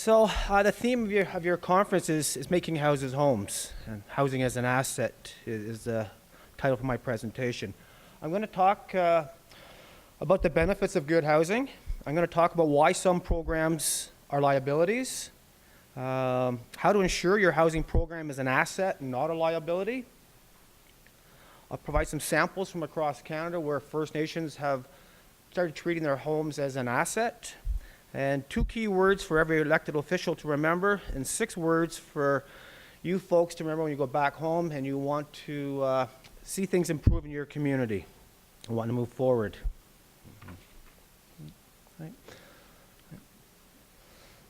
The theme of your conference is making houses homes, and housing as an asset is the title for my presentation. I'm going to talk about the benefits of good housing. I'm going to talk about why some programs are liabilities, how to ensure your housing program is an asset and not a liability. I'll provide some samples from across Canada where First Nations have started treating their homes as an asset. And 2 key words for every elected official to remember, and 6 words for you folks to remember when you go back home and you want to see things improve in your community and want to move forward. Right.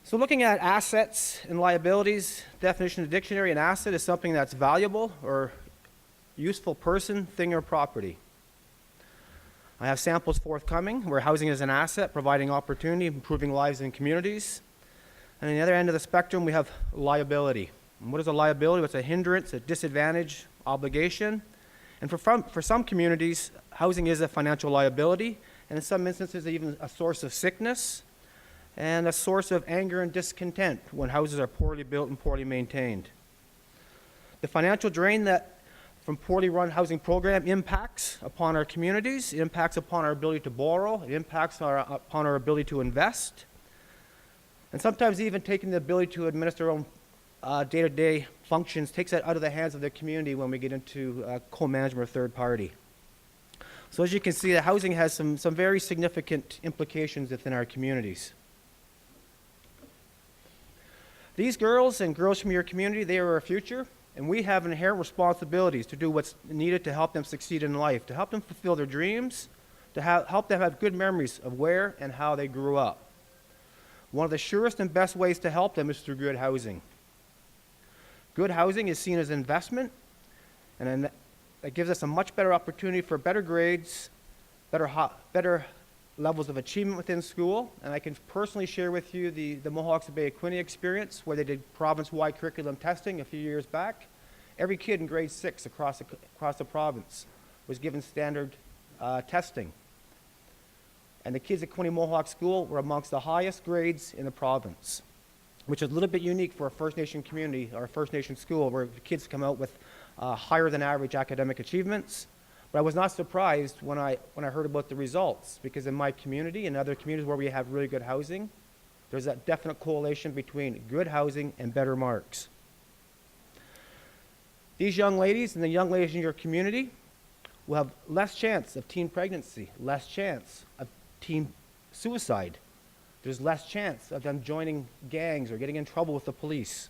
So looking at assets and liabilities, definition of the dictionary, an asset is something that's valuable or useful person, thing, or property. I have samples forthcoming where housing is an asset, providing opportunity, improving lives in communities. And on the other end of the spectrum, we have liability. And what is a liability? It's a hindrance, a disadvantage, obligation. And for some communities, housing is a financial liability, and in some instances, even a source of sickness and a source of anger and discontent when houses are poorly built and poorly maintained. The financial drain that from poorly run housing program impacts upon our communities, it impacts upon our ability to borrow, it impacts upon our ability to invest, and sometimes even taking the ability to administer our own day-to-day functions takes that out of the hands of the community when we get into co-management or third party. So as you can see, the housing has some very significant implications within our communities. These girls and girls from your community, they are our future. And we have inherent responsibilities to do what's needed to help them succeed in life, to help them fulfill their dreams, to help them have good memories of where and how they grew up. One of the surest and best ways to help them is through good housing. Good housing is seen as an investment, and that gives us a much better opportunity for better grades, better levels of achievement within school. And I can personally share with you the Mohawk Pay Equity experience where they did province-wide curriculum testing a few years back. Every kid in grade 6 across the province was given standard testing. And the kids at Quinte Mohawk School were amongst the highest grades in the province, which is a little bit unique for a First Nation community or a First Nation school where the kids come out with higher than average academic achievements. But I was not surprised when I heard about the results, because in my community and other communities where we have really good housing, there's that definite correlation between good housing and better marks. These young ladies and the young ladies in your community will have less chance of teen pregnancy, less chance of teen suicide. There's less chance of them joining gangs or getting in trouble with the police.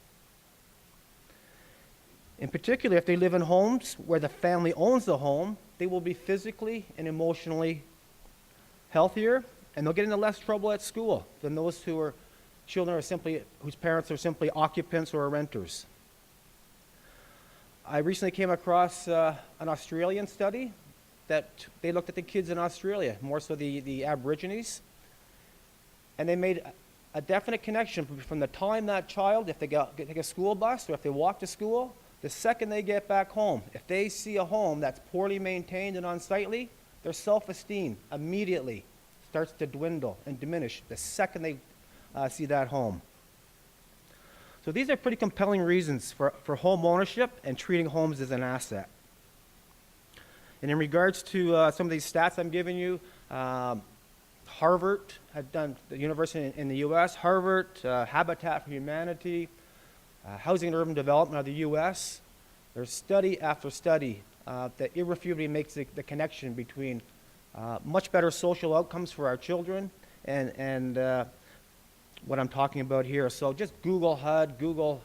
In particular, if they live in homes where the family owns the home, they will be physically and emotionally healthier, and they'll get into less trouble at school than those whose parents are simply occupants or renters. I recently came across an Australian study that they looked at the kids in Australia, more so the Aborigines, and they made a definite connection from the time that child, if they take a school bus or if they walk to school, the second they get back home, if they see a home that's poorly maintained and unsightly, their self-esteem immediately starts to dwindle and diminish the second they see that home. So these are pretty compelling reasons for home ownership and treating homes as an asset. And in regards to some of these stats I'm giving you, Harvard had done, the university in the US, Harvard, Habitat for Humanity, Housing and Urban Development of the U.S., there's study after study that irrefutably makes the connection between much better social outcomes for our children and what I'm talking about here. So just Google HUD, Google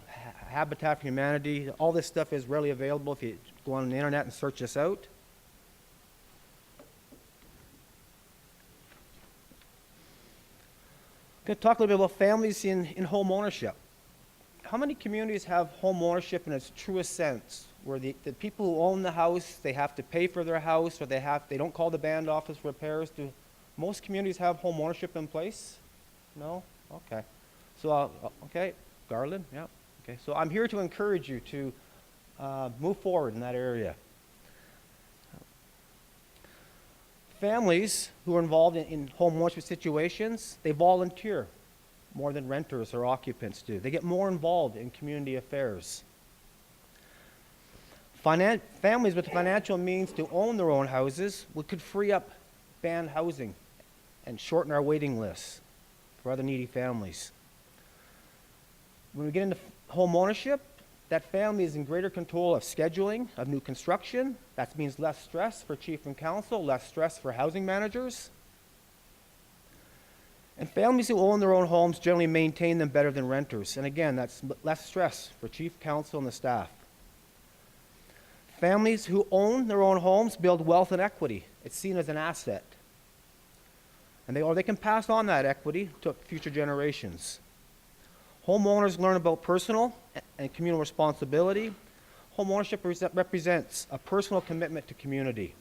Habitat for Humanity. All this stuff is readily available if you go on the internet and search this out. I'm going to talk a little bit about families in home ownership. How many communities have home ownership in its truest sense, where the people who own the house, they have to pay for their house, or they don't call the band office for repairs? Do most communities have home ownership in place? No? Okay. So, okay, Garland, yeah. Okay, so I'm here to encourage you to move forward in that area. Families who are involved in home ownership situations, they volunteer. more than renters or occupants do. They get more involved in community affairs. Families with the financial means to own their own houses could free up banned housing and shorten our waiting lists for other needy families. When we get into home ownership, that family is in greater control of scheduling of new construction. That means less stress for chief and council, less stress for housing managers. And families who own their own homes generally maintain them better than renters. And again, that's less stress for chief council and the staff. Families who own their own homes build wealth and equity. It's seen as an asset. And they can pass on that equity to future generations. Homeowners learn about personal and communal responsibility. Homeownership represents a personal commitment to community.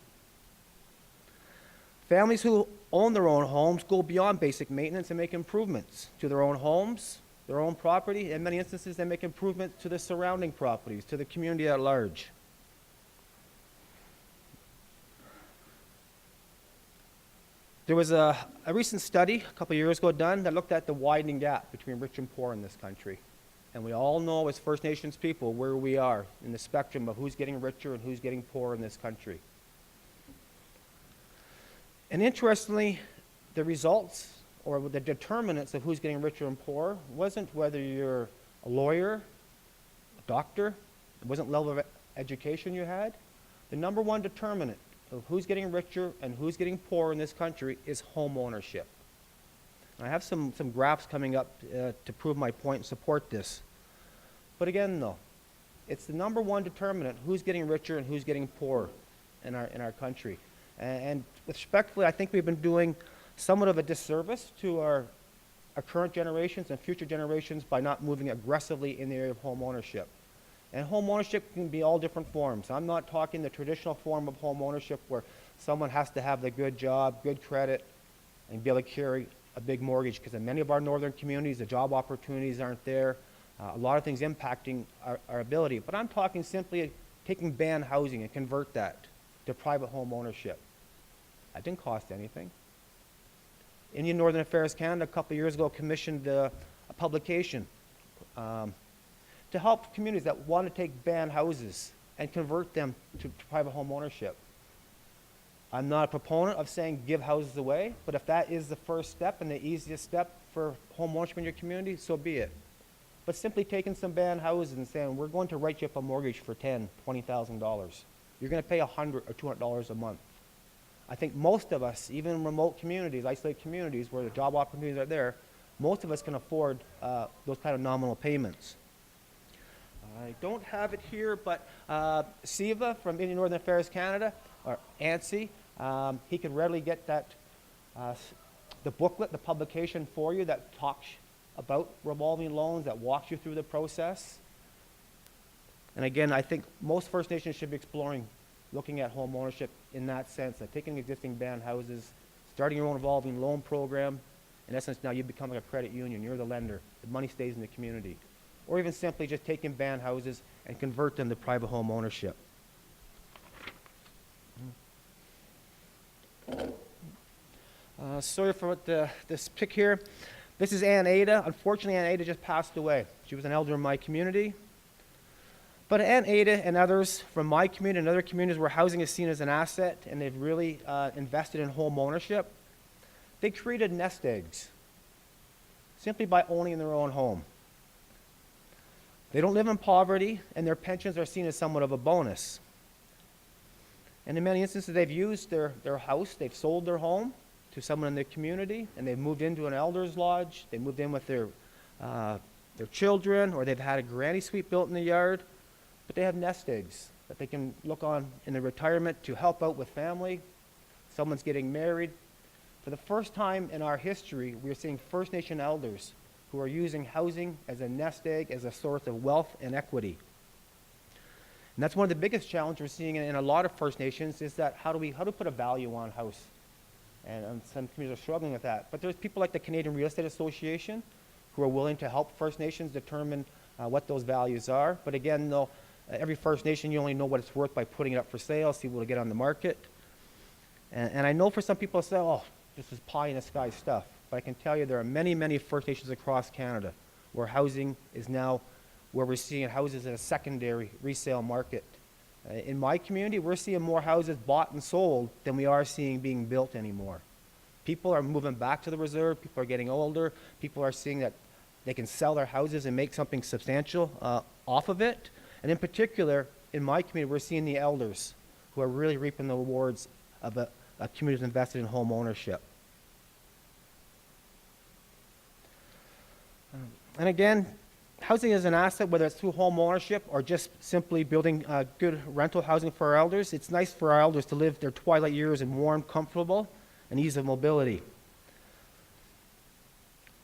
Families who own their own homes go beyond basic maintenance and make improvements to their own homes, their own property. In many instances, they make improvements to the surrounding properties, to the community at large. There was a recent study a couple of years ago done that looked at the widening gap between rich and poor in this country. And we all know as First Nations people where we are in the spectrum of who's getting richer and who's getting poorer in this country. And interestingly, the results or the determinants of who's getting richer and poorer wasn't whether you're a lawyer, a doctor, it wasn't level of education you had. The number one determinant of who's getting richer and who's getting poorer in this country is home ownership. I have some graphs coming up to prove my point and support this. But again, though, it's the number one determinant who's getting richer and who's getting poorer in our country. And respectfully, I think we've been doing somewhat of a disservice to our current generations and future generations by not moving aggressively in the area of home ownership. And home ownership can be all different forms. I'm not talking the traditional form of home ownership where someone has to have the good job, good credit, and be able to carry a big mortgage, because in many of our northern communities, the job opportunities aren't there. A lot of things impacting our ability. But I'm talking simply taking banned housing and convert that to private home ownership. That didn't cost anything. Indian Northern Affairs Canada a couple of years ago commissioned a publication to help communities that want to take banned houses and convert them to private home ownership. I'm not a proponent of saying give houses away, but if that is the first step and the easiest step for home ownership in your community, so be it. But simply taking some banned houses and saying, we're going to write you up a mortgage for $10,000, $20,000. You're going to pay $100 or $200 a month. I think most of us, even in remote communities, isolated communities where the job opportunities are there, most of us can afford those kind of nominal payments. I don't have it here, but Siva from Indian Northern Affairs Canada, or ANSI, he could readily get that, the booklet, the publication for you that talks about revolving loans, that walks you through the process. And again, I think most First Nations should be exploring looking at home ownership in that sense, that taking existing banned houses, starting your own revolving loan program. In essence, now you become like a credit union. You're the lender. The money stays in the community. Or even simply just taking banned houses and convert them to private home ownership. Sorry for this pic here. This is Aunt Ada. Unfortunately, Aunt Ada just passed away. She was an elder in my community. But Aunt Ada and others from my community and other communities where housing is seen as an asset and they've really invested in home ownership, they created nest eggs simply by owning their own home. They don't live in poverty, and their pensions are seen as somewhat of a bonus. And in many instances, they've used their house, they've sold their home to someone in their community, and they've moved into an elder's lodge, they moved in with their children, or they've had a granny suite built in the yard, but they have nest eggs that they can look on in their retirement to help out with family. Someone's getting married. For the first time in our history, we're seeing First Nation elders who are using housing as a nest egg, as a source of wealth and equity. And that's one of the biggest challenges we're seeing in a lot of First Nations is that how do we put a value on house? And some communities are struggling with that. But there's people like the Canadian Real Estate Association who are willing to help First Nations determine what those values are. But again, though, every First Nation, you only know what it's worth by putting it up for sale, see what will get on the market. And I know for some people say, oh, this is pie in the sky stuff. but I can tell you there are many, many First Nations across Canada where housing is now, where we're seeing houses in a secondary resale market. In my community, we're seeing more houses bought and sold than we are seeing being built anymore. People are moving back to the reserve, people are getting older, people are seeing that they can sell their houses and make something substantial off of it. And in particular, in my community, we're seeing the elders who are really reaping the rewards of a community that's invested in home ownership. And again, housing is an asset, whether it's through home ownership or just simply building good rental housing for our elders. It's nice for our elders to live their twilight years in warm, comfortable, and ease of mobility.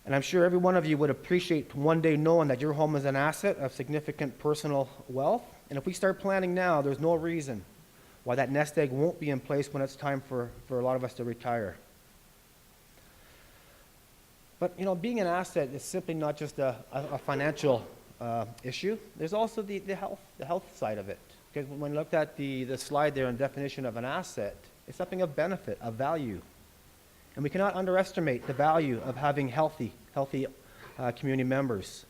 And I'm sure every one of you would appreciate one day knowing that your home is an asset of significant personal wealth. And if we start planning now, there's no reason why that nest egg won't be in place when it's time for a lot of us to retire. But, you know, being an asset is simply not just a financial issue. There's also the health side of it. Because when you looked at the slide there on definition of an asset, it's something of benefit, of value. And we cannot underestimate the value of having healthy community members.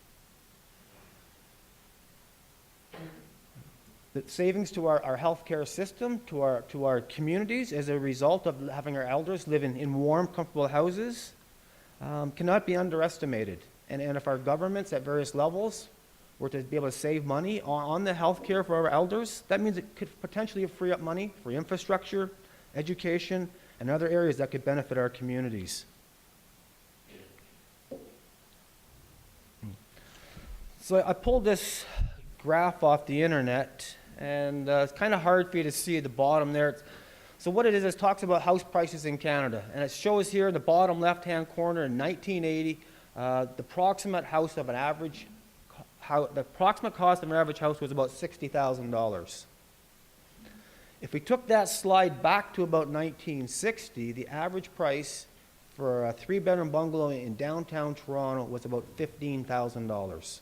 The savings to our healthcare system, to our communities as a result of having our elders live in warm, comfortable houses cannot be underestimated. And if our governments at various levels were to be able to save money on the healthcare for our elders, that means it could potentially free up money for infrastructure, education, and other areas that could benefit our communities. So I pulled this graph off the internet, and it's kind of hard for you to see at the bottom there. So what it is, it talks about house prices in Canada, and it shows here in the bottom left-hand corner in 1980, the approximate cost of an average house was about $60,000. If we took that slide back to about 1960, the average price for a 3-bedroom bungalow in downtown Toronto was about $15,000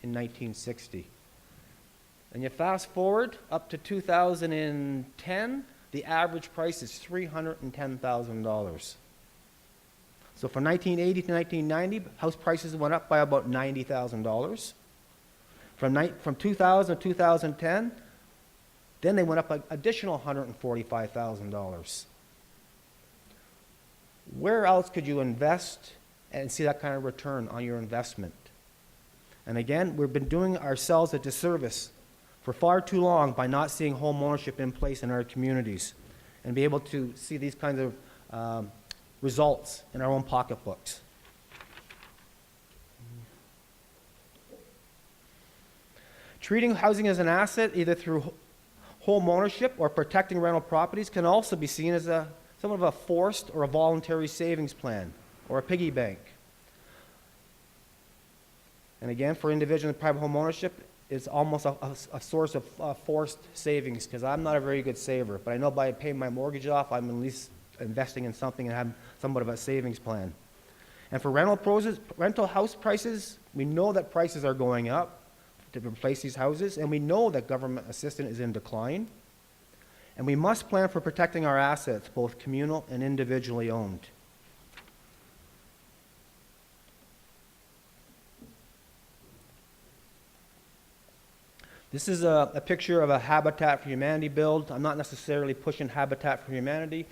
in 1960. And you fast forward up to 2010, the average price is $310,000. So from 1980 to 1990, house prices went up by about $90,000. From 2000 to 2010, then they went up an additional $145,000. Where else could you invest and see that kind of return on your investment? And again, we've been doing ourselves a disservice for far too long by not seeing home ownership in place in our communities and be able to see these kinds of results in our own pocketbooks. Treating housing as an asset, either through home ownership or protecting rental properties, can also be seen as somewhat of a forced or a voluntary savings plan or a piggy bank. And again, for individual and private home ownership, it's almost a source of forced savings, because I'm not a very good saver, but I know by paying my mortgage off, I'm at least investing in something and have somewhat of a savings plan. And for rental house prices, we know that prices are going up to replace these houses, and we know that government assistance is in decline, and we must plan for protecting our assets, both communal and individually owned. This is a picture of a Habitat for Humanity build. I'm not necessarily pushing Habitat for Humanity.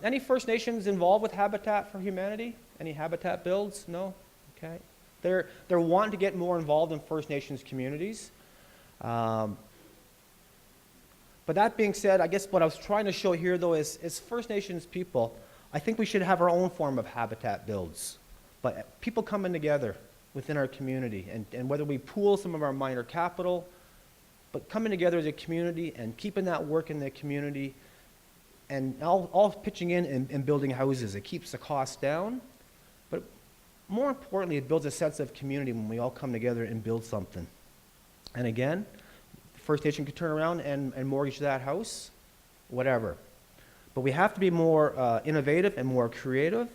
Any First Nations involved with Habitat for Humanity? Any Habitat builds? No? Okay. They're wanting to get more involved in First Nations communities. But that being said, I guess what I was trying to show here, though, is First Nations people, I think we should have our own form of habitat builds. But people coming together within our community, and whether we pool some of our minor capital, but coming together as a community and keeping that work in the community, and all pitching in and building houses. It keeps the costs down, but more importantly, it builds a sense of community when we all come together and build something. And again, the First Nation could turn around and mortgage that house, whatever. But we have to be more innovative and more creative.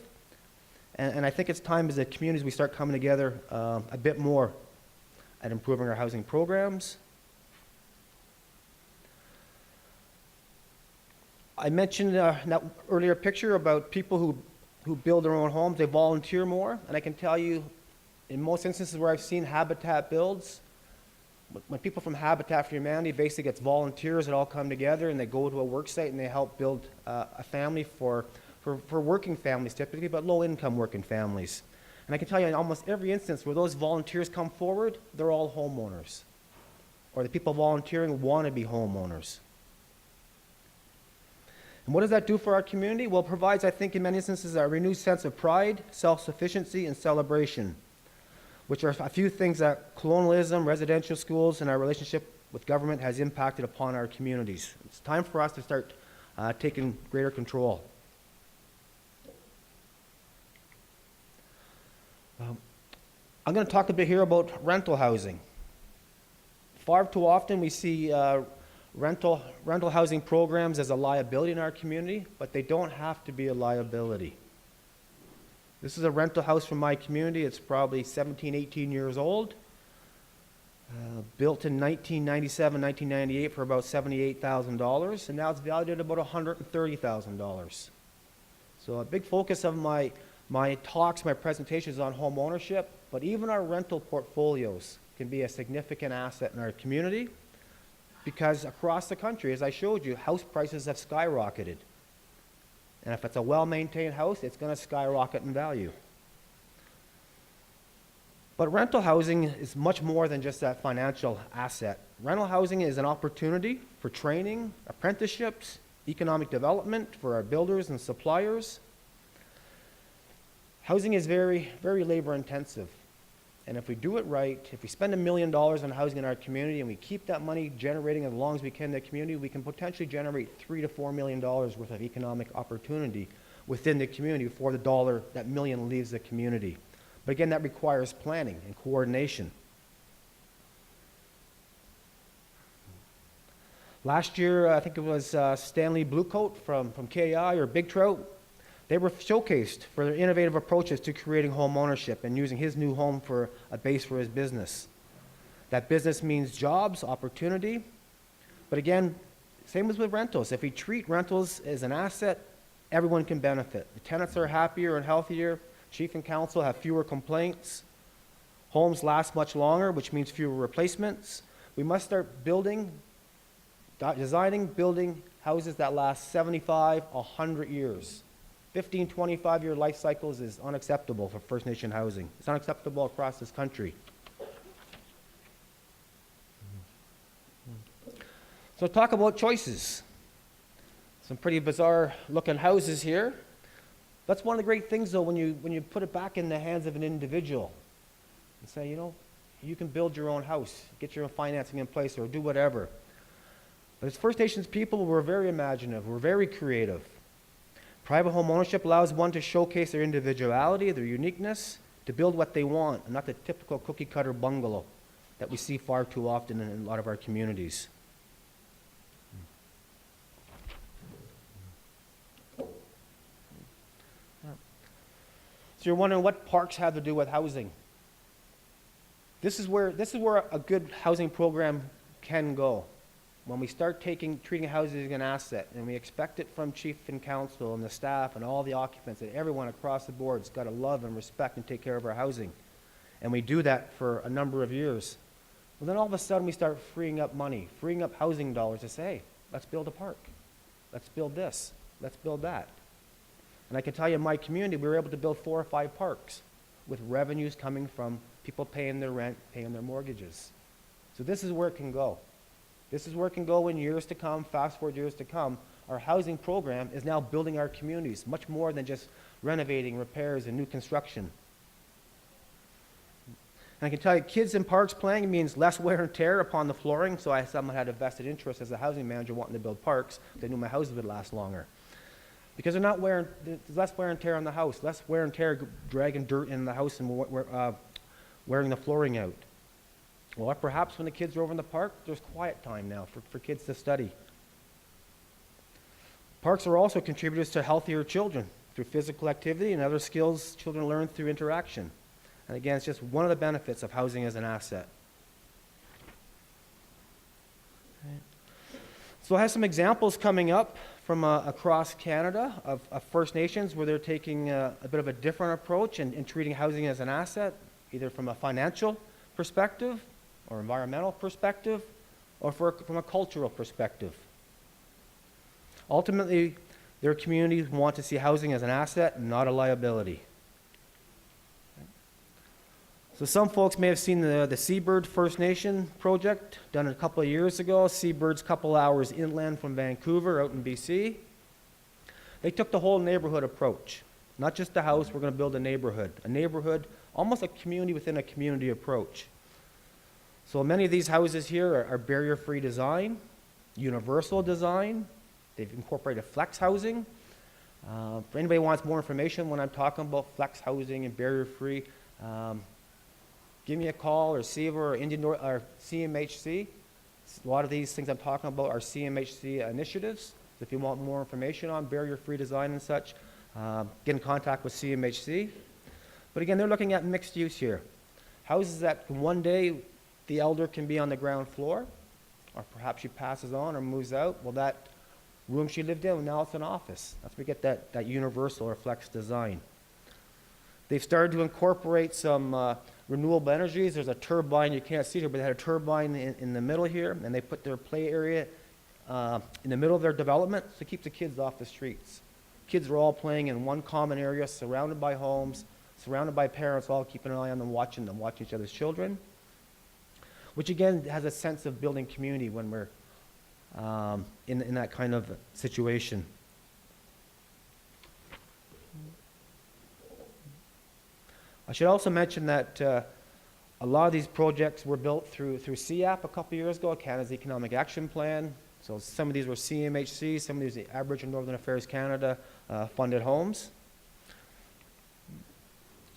And I think it's time as a community we start coming together a bit more at improving our housing programs. I mentioned in that earlier picture about people who who build their own homes, they volunteer more. And I can tell you, in most instances where I've seen habitat builds, when people from Habitat for Humanity basically gets volunteers that all come together and they go to a work site and they help build a family for working families typically, but low-income working families. And I can tell you in almost every instance where those volunteers come forward, they're all homeowners. Or the people volunteering want to be homeowners. And what does that do for our community? Well, it provides, I think, in many instances, a renewed sense of pride, self-sufficiency, and celebration, which are a few things that colonialism, residential schools, and our relationship with government has impacted upon our communities. It's time for us to start taking greater control. I'm going to talk a bit here about rental housing. Far too often we see rental housing programs as a liability in our community, but they don't have to be a liability. This is a rental house from my community. It's probably 17, 18 years old. Built in 1997, 1998 for about $78,000, and now it's valued at about $130,000. So a big focus of my talks, my presentations on home ownership, but even our rental portfolios can be a significant asset in our community because across the country, as I showed you, house prices have skyrocketed. And if it's a well-maintained house, it's going to skyrocket in value. But rental housing is much more than just that financial asset. Rental housing is an opportunity for training, apprenticeships, economic development for our builders and suppliers. Housing is very, very labor intensive. And if we do it right, if we spend $1 million on housing in our community and we keep that money generating as long as we can in the community, we can potentially generate $3 to $4 million worth of economic opportunity within the community before the dollar, that million, leaves the community. But again, that requires planning and coordination. Last year, I think it was Stanley Bluecoat from KI or Big Trout. They were showcased for their innovative approaches to creating home ownership and using his new home for a base for his business. That business means jobs, opportunity. But again, same as with rentals. If we treat rentals as an asset, everyone can benefit. The tenants are happier and healthier. Chief and council have fewer complaints. Homes last much longer, which means fewer replacements. We must start designing, building houses that last 75, 100 years. 15, 25-year life cycles is unacceptable for First Nation housing. It's unacceptable across this country. So talk about choices. Some pretty bizarre looking houses here. That's one of the great things though when you put it back in the hands of an individual and say, you know, you can build your own house, get your own financing in place or do whatever. But as First Nations people, we're very imaginative, we're very creative. Private home ownership allows one to showcase their individuality, their uniqueness, to build what they want, and not the typical cookie-cutter bungalow that we see far too often in a lot of our communities. So you're wondering what parks have to do with housing. This is where a good housing program can go. When we start treating housing as an asset, and we expect it from chief and council and the staff and all the occupants and everyone across the board has got to love and respect and take care of our housing. And we do that for a number of years. Well, then all of a sudden we start freeing up money, freeing up housing dollars to say, hey, let's build a park. Let's build this. Let's build that. And I can tell you in my community, we were able to build 4 or 5 parks with revenues coming from people paying their rent, paying their mortgages. So this is where it can go. This is where it can go in years to come, fast forward years to come. Our housing program is now building our communities, much more than just renovating, repairs, and new construction. And I can tell you, kids in parks playing means less wear and tear upon the flooring, so someone had a vested interest as a housing manager wanting to build parks. They knew my house would last longer. Because there's less wear and tear on the house, less wear and tear dragging dirt in the house and wearing the flooring out. Well, perhaps when the kids are over in the park, there's quiet time now for kids to study. Parks are also contributors to healthier children through physical activity and other skills children learn through interaction. And again, it's just one of the benefits of housing as an asset. Okay. So I have some examples coming up from across Canada of First Nations where they're taking a bit of a different approach and treating housing as an asset, either from a financial perspective or environmental perspective or from a cultural perspective. Ultimately, their communities want to see housing as an asset and not a liability. So some folks may have seen the Seabird First Nation project done a couple of years ago. Seabird's a couple hours inland from Vancouver out in BC. They took the whole neighborhood approach. Not just a house, we're going to build a neighborhood, almost a community within a community approach. So many of these houses here are barrier-free design, universal design. They've incorporated flex housing. For anybody who wants more information when I'm talking about flex housing and barrier-free, give me a call or Seabird or or CMHC. A lot of these things I'm talking about are CMHC initiatives. So if you want more information on barrier-free design and such, get in contact with CMHC. But again, they're looking at mixed use here. Houses that one day the elder can be on the ground floor, or perhaps she passes on or moves out. Well, that room she lived in, now it's an office. That's where we get that universal or flex design. They've started to incorporate some renewable energies. There's a turbine, you can't see it here, but they had a turbine in the middle here, and they put their play area in the middle of their development to keep the kids off the streets. Kids are all playing in one common area, surrounded by homes, surrounded by parents, all keeping an eye on them, watching each other's children, which again has a sense of building community when we're in that kind of situation. I should also mention that a lot of these projects were built through CAP a couple years ago, Canada's Economic Action Plan. So some of these were CMHC, some of these are Aboriginal Northern Affairs Canada funded homes.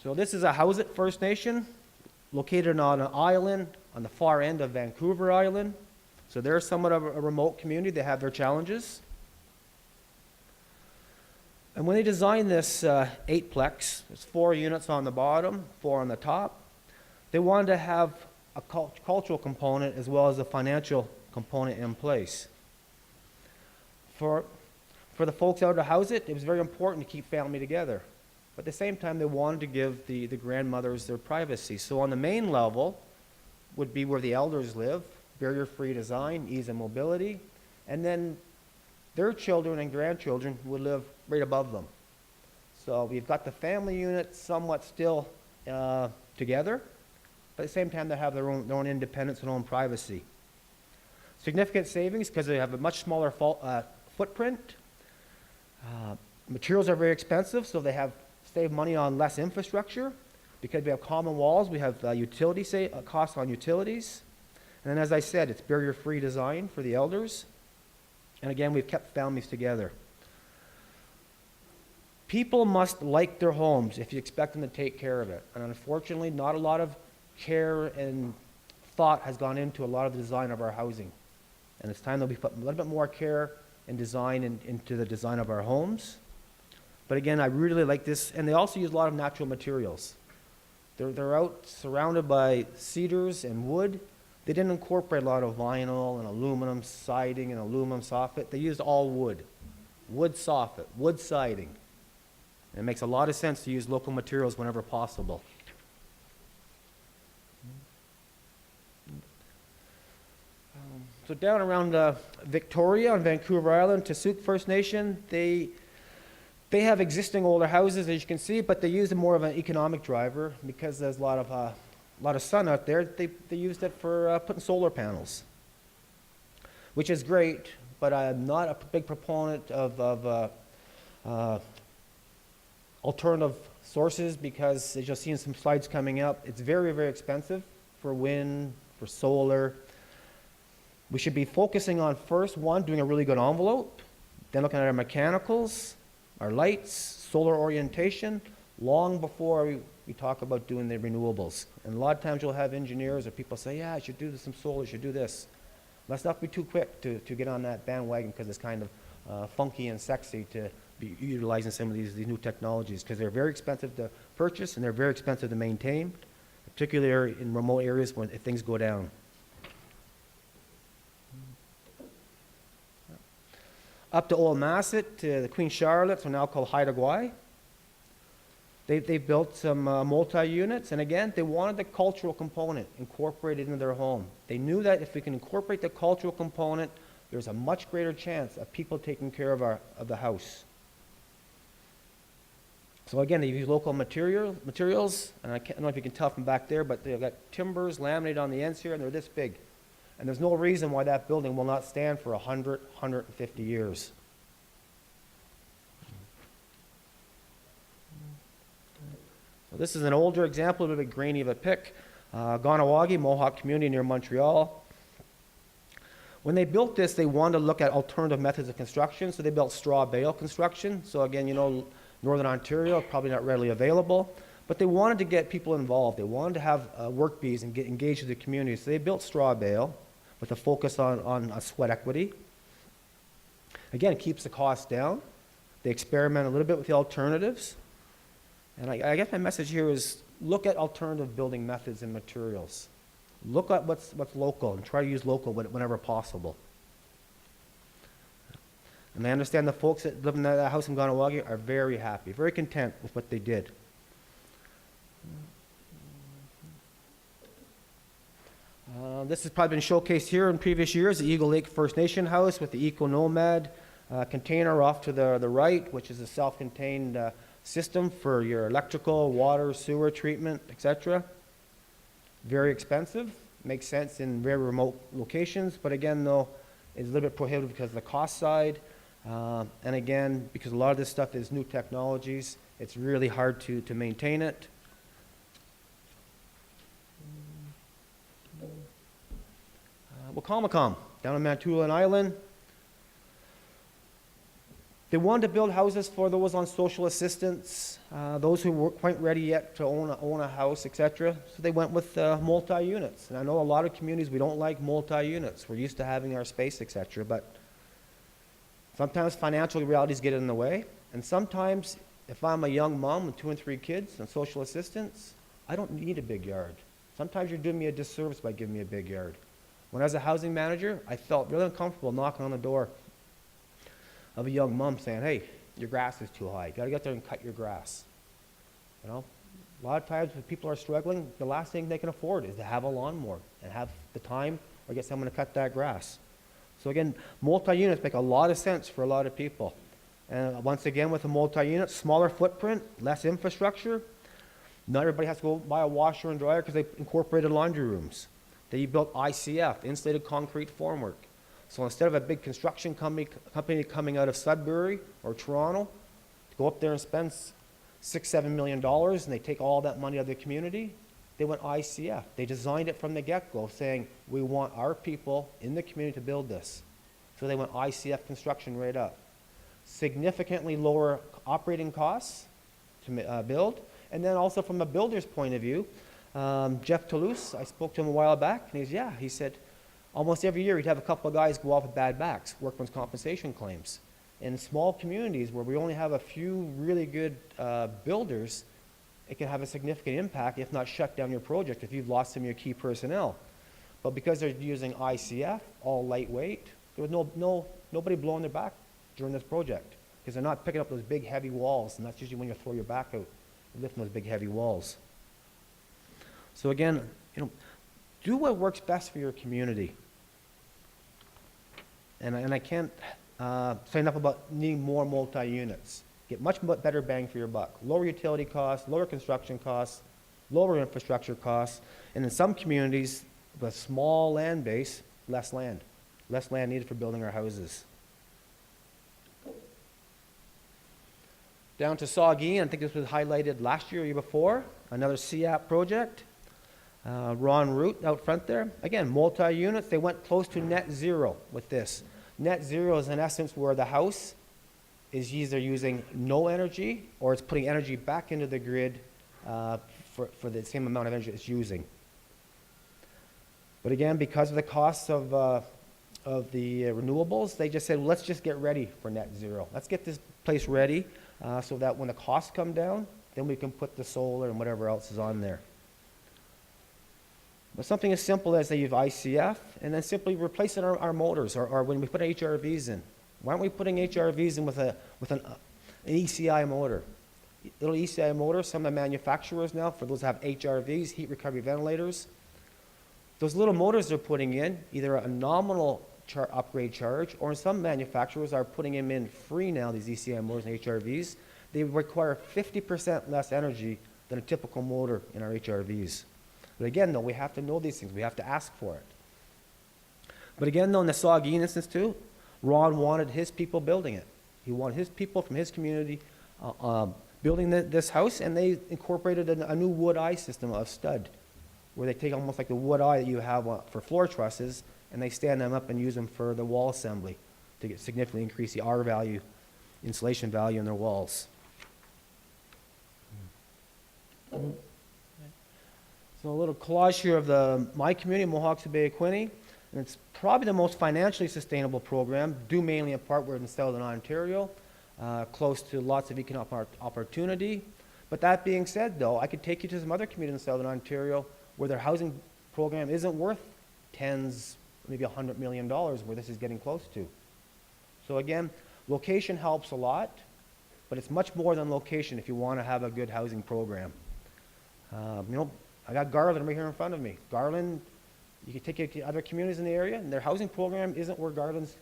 So this is a Houseit First Nation located on an island on the far end of Vancouver Island. So they're somewhat of a remote community. They have their challenges. And when they designed this 8-plex, there's 4 units on the bottom, 4 on the top, they wanted to have a cultural component as well as a financial component in place. For the folks out of Houseit, it was very important to keep family together. But at the same time, they wanted to give the grandmothers their privacy. So on the main level would be where the elders live, barrier-free design, ease of mobility, and then their children and grandchildren would live right above them. So we've got the family unit somewhat still together, but at the same time they have their own independence and own privacy. Significant savings because they have a much smaller footprint. Materials are very expensive, so they save money on less infrastructure. Because we have common walls, we have costs on utilities. And then as I said, it's barrier-free design for the elders. And again, we've kept families together. People must like their homes if you expect them to take care of it. And unfortunately, not a lot of care and thought has gone into a lot of the design of our housing. And it's time that we put a little bit more care and design into the design of our homes. But again, I really like this. And they also use a lot of natural materials. They're out surrounded by cedars and wood. They didn't incorporate a lot of vinyl and aluminum siding and aluminum soffit. They used all wood. Wood soffit, wood siding. And it makes a lot of sense to use local materials whenever possible. So down around Victoria on Vancouver Island, Tasook First Nation, they have existing older houses, as you can see, but they use more of an economic driver because there's a lot of sun out there. They used it for putting solar panels, which is great, but I'm not a big proponent of alternative sources because, as you'll see in some slides coming up, it's very, very expensive for wind, for solar. We should be focusing on first, one, doing a really good envelope, then looking at our mechanicals, our lights, solar orientation, long before we talk about doing the renewables. And a lot of times you'll have engineers or people say, yeah, I should do some solar, I should do this. Let's not be too quick to get on that bandwagon because it's kind of funky and sexy to be utilizing some of these new technologies because they're very expensive to purchase and they're very expensive to maintain, particularly in remote areas if things go down. up to Old Masset, to the Queen Charlottes, are now called Haida Gwaii. They've built some multi-units, and again, they wanted the cultural component incorporated into their home. They knew that if we can incorporate the cultural component, there's a much greater chance of people taking care of the house. So again, they use local materials, and I don't know if you can tell from back there, but they've got timbers laminated on the ends here, and they're this big. And there's no reason why that building will not stand for 100, 150 years. So this is an older example, a little bit grainy of a pic. Kahnawake, Mohawk community near Montreal. When they built this, they wanted to look at alternative methods of construction, so they built straw bale construction. So again, you know, Northern Ontario, probably not readily available, but they wanted to get people involved. They wanted to have work bees and get engaged with the community. So they built straw bale with a focus on sweat equity. Again, it keeps the cost down. They experiment a little bit with the alternatives. And I guess my message here is look at alternative building methods and materials. Look at what's local and try to use local whenever possible. And I understand the folks that live in that house in Kahnawake are very happy, very content with what they did. This has probably been showcased here in previous years, the Eagle Lake First Nation house with the EconoMed container off to the right, which is a self-contained system for your electrical, water, sewer treatment, etc. Very expensive, makes sense in very remote locations, but again, though, it's a little bit prohibitive because of the cost side. And again, because a lot of this stuff is new technologies, it's really hard to maintain it. Wacomico, down on Manitoulin Island. They wanted to build houses for those on social assistance, those who weren't quite ready yet to own a house, etc. So they went with multi-units. And I know a lot of communities, we don't like multi-units. We're used to having our space, etc. But sometimes financial realities get in the way. And sometimes, if I'm a young mom with 2 and 3 kids on social assistance, I don't need a big yard. Sometimes you're doing me a disservice by giving me a big yard. When I was a housing manager, I felt really uncomfortable knocking on the door of a young mom saying, hey, your grass is too high. You gotta get there and cut your grass. You know, a lot of times when people are struggling, the last thing they can afford is to have a lawnmower and have the time or get someone to cut that grass. So again, multi-units make a lot of sense for a lot of people. And once again, with a multi-unit, smaller footprint, less infrastructure. Not everybody has to go buy a washer and dryer because they incorporated laundry rooms. They built ICF, insulated concrete formwork. So instead of a big construction company coming out of Sudbury or Toronto to go up there and spend $6-7 million and they take all that money out of the community, they went ICF. They designed it from the get-go saying, we want our people in the community to build this. So they went ICF construction right up. Significantly lower operating costs to build. And then also from a builder's point of view, Jeff Toulouse, I spoke to him a while back, and he said, almost every year he'd have a couple of guys go off with bad backs, workman's compensation claims. In small communities where we only have a few really good builders, it can have a significant impact, if not shut down your project if you've lost some of your key personnel. But because they're using ICF, all lightweight, there was nobody blowing their back during this project because they're not picking up those big heavy walls, and that's usually when you throw your back out, lifting those big heavy walls. So again, you know, do what works best for your community. And I can't say enough about needing more multi-units. Get much better bang for your buck. Lower utility costs, lower construction costs, lower infrastructure costs, and in some communities, with a small land base, less land. Less land needed for building our houses. Down to Saugeen, I think this was highlighted last year or year before, another CAP project. Ron Root out front there. Again, multi-units, they went close to net zero with this. Net zero is in essence where the house is either using no energy or it's putting energy back into the grid for the same amount of energy it's using. But again, because of the costs of the renewables, they just said, well, let's just get ready for net zero. Let's get this place ready so that when the costs come down, then we can put the solar and whatever else is on there. But something as simple as they use ICF and then simply replacing our motors or when we put HRVs in. Why aren't we putting HRVs in with an ECI motor? Little ECI motor, some of the manufacturers now, for those that have HRVs, heat recovery ventilators, those little motors they're putting in, either a nominal upgrade charge, or some manufacturers are putting them in free now, these ECI motors and HRVs. They require 50% less energy than a typical motor in our HRVs. But again, though, we have to know these things. We have to ask for it. But again, though, in the Saugeen instance too, Ron wanted his people building it. He wanted his people from his community building this house, and they incorporated a new wood eye system of stud, where they take almost like the wood eye that you have for floor trusses, and they stand them up and use them for the wall assembly to significantly increase the R value, insulation value in their walls. So a little collage here of my community, Mohawk Pay Equity, and it's probably the most financially sustainable program, due mainly in part we're in Southern Ontario, close to lots of economic opportunity. But that being said, though, I could take you to some other communities in Southern Ontario where their housing program isn't worth tens, maybe $100 million, where this is getting close to. So again, location helps a lot, but it's much more than location if you want to have a good housing program. I got Garland right here in front of me. Garland, you can take it to other communities in the area, and their housing program isn't where Garland's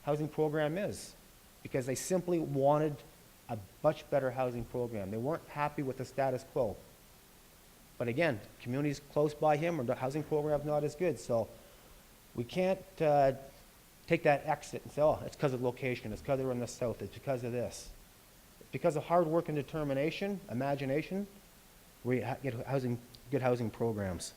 housing program is, because they simply wanted a much better housing program. They weren't happy with the status quo. But again, communities close by him, or the housing program's not as good, so we can't take that exit and say, oh, it's because of location, it's because they're in the south, it's because of this. It's because of hard work and determination, imagination, we get good housing programs.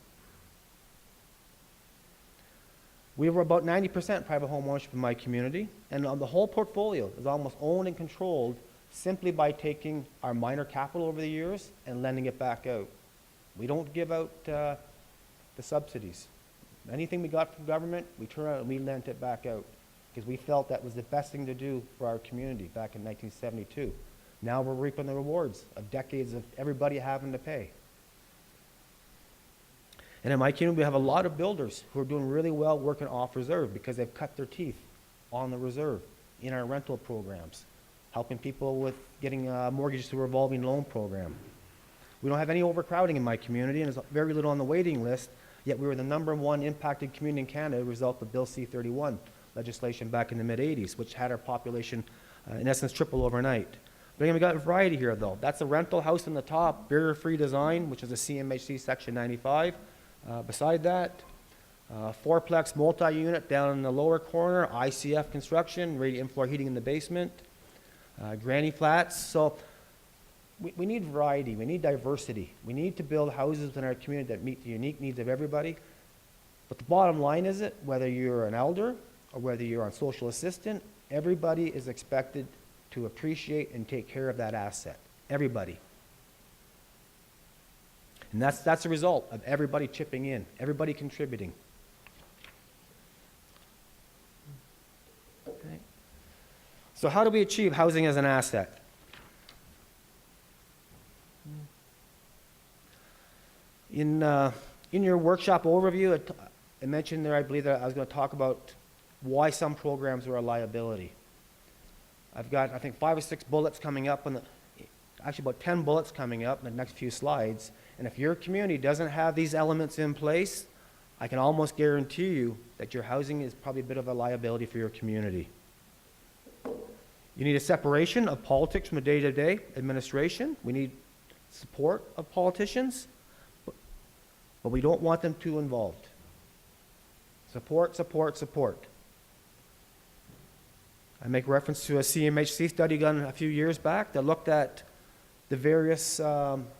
We have about 90% private home ownership in my community, and the whole portfolio is almost owned and controlled simply by taking our minor capital over the years and lending it back out. We don't give out the subsidies. Anything we got from government, we turn around and we lent it back out because we felt that was the best thing to do for our community back in 1972. Now we're reaping the rewards of decades of everybody having to pay. And in my community, we have a lot of builders who are doing really well working off reserve because they've cut their teeth on the reserve in our rental programs, helping people with getting mortgages through a revolving loan program. We don't have any overcrowding in my community, and there's very little on the waiting list, yet we were the #1 impacted community in Canada as a result of Bill C-31 legislation back in the mid-'80s, which had our population, in essence, triple overnight. But again, we got a variety here, though. That's a rental house on the top, barrier-free design, which is a CMHC Section 95. Beside that, fourplex multi-unit down in the lower corner, ICF construction, radiant floor heating in the basement, granny flats. So we need variety, we need diversity. We need to build houses in our community that meet the unique needs of everybody. But the bottom line is it, whether you're an elder or whether you're on social assistant, everybody is expected to appreciate and take care of that asset. Everybody. And that's the result of everybody chipping in, everybody contributing. Okay. So how do we achieve housing as an asset? In your workshop overview, I mentioned there, I believe, that I was going to talk about why some programs are a liability. I've got, I think, 5 or 6 bullets coming up, actually about 10 bullets coming up in the next few slides. And if your community doesn't have these elements in place, I can almost guarantee you that your housing is probably a bit of a liability for your community. You need a separation of politics from the day-to-day administration. We need support of politicians, but we don't want them too involved. Support, support, support. I make reference to a CMHC study done a few years back that looked at the various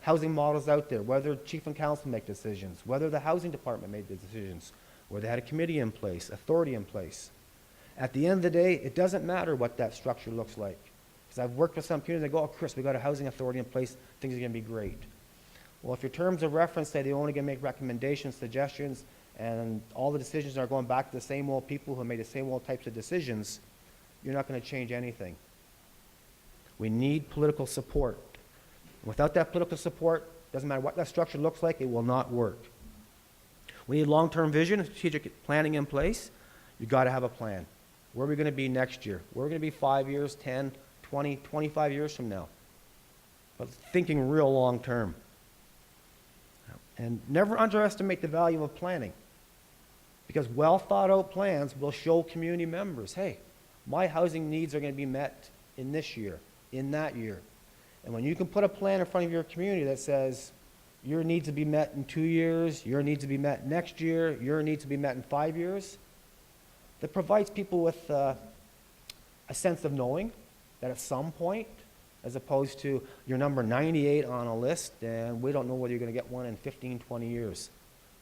housing models out there, whether chief and council make decisions, whether the housing department made the decisions, whether they had a committee in place, authority in place. At the end of the day, it doesn't matter what that structure looks like. Because I've worked with some communities, they go, oh, Chris, we got a housing authority in place, things are going to be great. Well, if your terms of reference say they're only going to make recommendations, suggestions, and all the decisions are going back to the same old people who made the same old types of decisions, you're not going to change anything. We need political support. Without that political support, doesn't matter what that structure looks like, it will not work. We need long-term vision and strategic planning in place. You've got to have a plan. Where are we going to be next year? Where are we going to be 5 years, 10, 20, 25 years from now? But thinking real long term. And never underestimate the value of planning, because well thought out plans will show community members, hey, my housing needs are going to be met in this year, in that year. And when you can put a plan in front of your community that says your needs to be met in 2 years, your needs to be met next year, your needs to be met in 5 years, that provides people with a sense of knowing that at some point, as opposed to you're number 98 on a list and we don't know whether you're going to get one in 15, 20 years.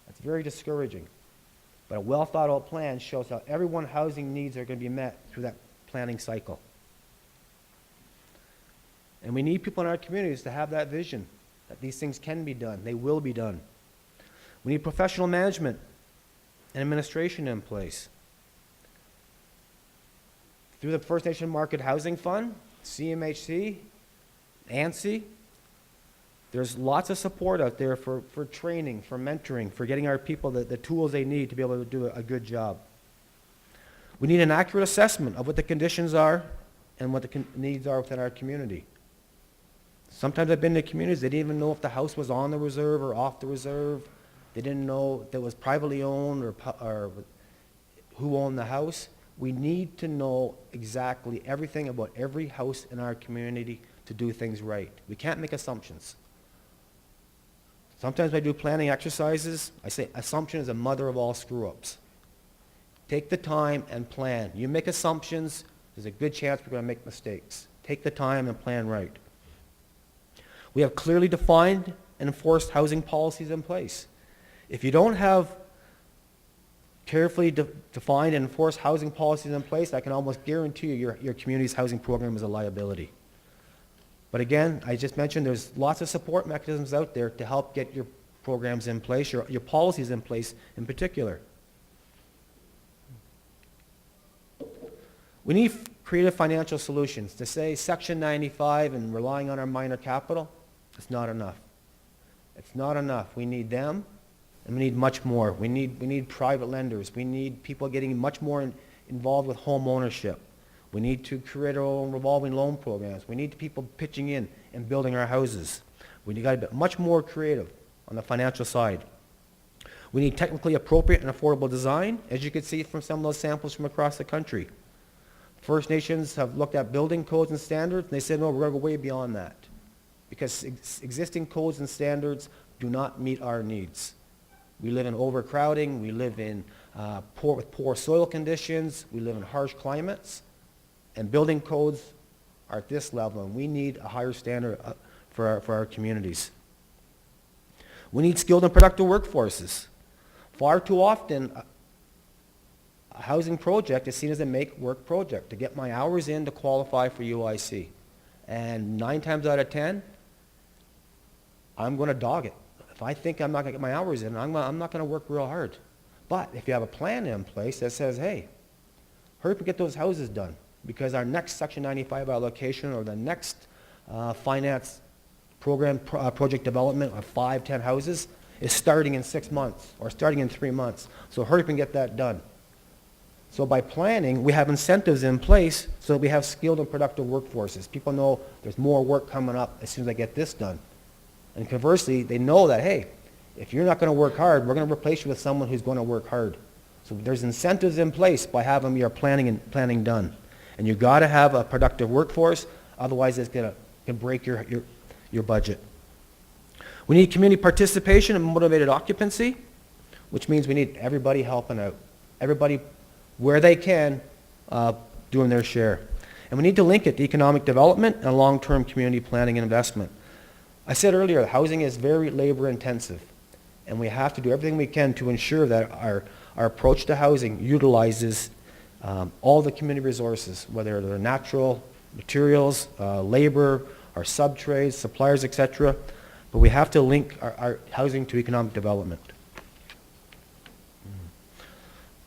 That's very discouraging. But a well thought out plan shows how everyone's housing needs are going to be met through that planning cycle. And we need people in our communities to have that vision that these things can be done, they will be done. We need professional management and administration in place. Through the First Nation Market Housing Fund, CMHC, ANSI, there's lots of support out there for training, for mentoring, for getting our people the tools they need to be able to do a good job. We need an accurate assessment of what the conditions are and what the needs are within our community. Sometimes I've been to communities, they didn't even know if the house was on the reserve or off the reserve. They didn't know if it was privately owned or who owned the house. We need to know exactly everything about every house in our community to do things right. We can't make assumptions. Sometimes when I do planning exercises, I say assumption is the mother of all screw-ups. Take the time and plan. You make assumptions, there's a good chance we're going to make mistakes. Take the time and plan right. We have clearly defined and enforced housing policies in place. If you don't have carefully defined and enforced housing policies in place, I can almost guarantee you your community's housing program is a liability. But again, I just mentioned there's lots of support mechanisms out there to help get your programs in place, your policies in place in particular. We need creative financial solutions. To say Section 95 and relying on our minor capital, it's not enough. It's not enough. We need them, and we need much more. We need private lenders. We need people getting much more involved with home ownership. We need to create our own revolving loan programs. We need people pitching in and building our houses. We got to be much more creative on the financial side. We need technically appropriate and affordable design, as you can see from some of those samples from across the country. First Nations have looked at building codes and standards, and they said, no, we're going to go way beyond that, because existing codes and standards do not meet our needs. We live in overcrowding, we live in poor soil conditions, we live in harsh climates, and building codes are at this level, and we need a higher standard for our communities. We need skilled and productive workforces. Far too often, a housing project is seen as a make-work project, to get my hours in to qualify for UIC. And 9 times out of 10, I'm going to dog it. If I think I'm not going to get my hours in, I'm not going to work real hard. But if you have a plan in place that says, hey, hurry up and get those houses done, because our next Section 95 allocation or the next finance program project development of 5, 10 houses is starting in 6 months or starting in 3 months. So hurry up and get that done. So by planning, we have incentives in place so that we have skilled and productive workforces. People know there's more work coming up as soon as I get this done. And conversely, they know that, hey, if you're not going to work hard, we're going to replace you with someone who's going to work hard. So there's incentives in place by having your planning done. And you've got to have a productive workforce, otherwise it's can break your budget. We need community participation and motivated occupancy, which means we need everybody helping out. Everybody, where they can, doing their share. And we need to link it to economic development and long-term community planning and investment. I said earlier, housing is very labor intensive, and we have to do everything we can to ensure that our approach to housing utilizes all the community resources, whether they're natural materials, labor, our sub-trades, suppliers, etc. But we have to link our housing to economic development.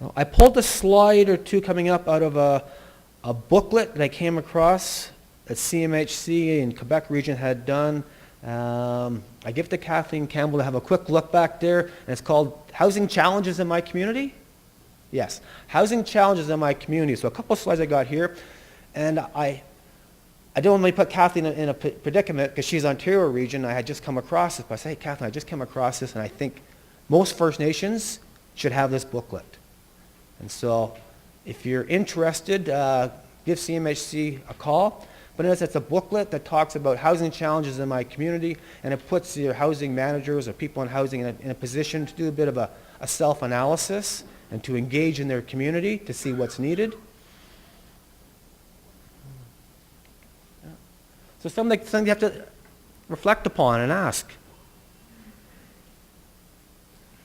Well, I pulled a slide or two coming up out of a booklet that I came across that CMHC in Quebec region had done. I give it to Kathleen Campbell to have a quick look back there, and it's called Housing Challenges in My Community. Yes. Housing challenges in my community. So a couple of slides I got here. And I don't want to put Kathleen in a predicament because she's Ontario region. I had just come across this. But I say, hey, Kathleen, I just came across this, and I think most First Nations should have this booklet. And so if you're interested, give CMHC a call. But it's a booklet that talks about housing challenges in my community, and it puts your housing managers or people in housing in a position to do a bit of a self-analysis and to engage in their community to see what's needed. So something you have to reflect upon and ask.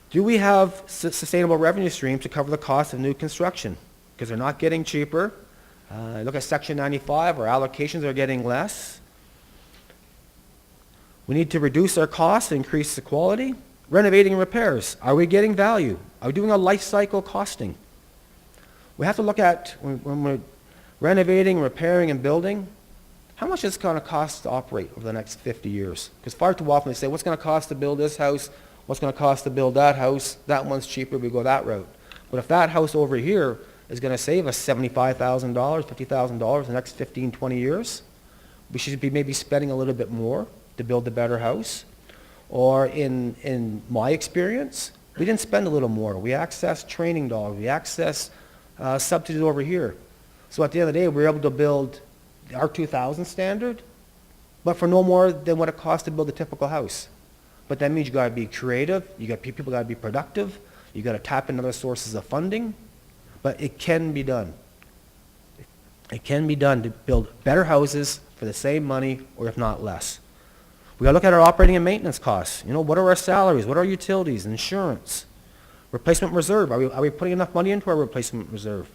Do we have sustainable revenue streams to cover the cost of new construction? Because they're not getting cheaper. Look at Section 95, our allocations are getting less. We need to reduce our costs, increase the quality. Renovating and repairs, are we getting value? Are we doing a life cycle costing? We have to look at, when we're renovating, repairing, and building, how much is it going to cost to operate over the next 50 years? Because far too often they say, what's going to cost to build this house? What's going to cost to build that house? That one's cheaper, we go that route. But if that house over here is going to save us $75,000, $50,000 in the next 15, 20 years, we should be maybe spending a little bit more to build a better house. Or in my experience, we didn't spend a little more. We accessed training dogs. We accessed subsidies over here. So at the end of the day, we were able to build our 2000 standard, but for no more than what it costs to build a typical house. But that means you got to be creative. People got to be productive. You got to tap into other sources of funding. But it can be done. It can be done to build better houses for the same money, or if not less. We got to look at our operating and maintenance costs. You know, what are our salaries? What are our utilities? Insurance? Replacement reserve. Are we putting enough money into our replacement reserve?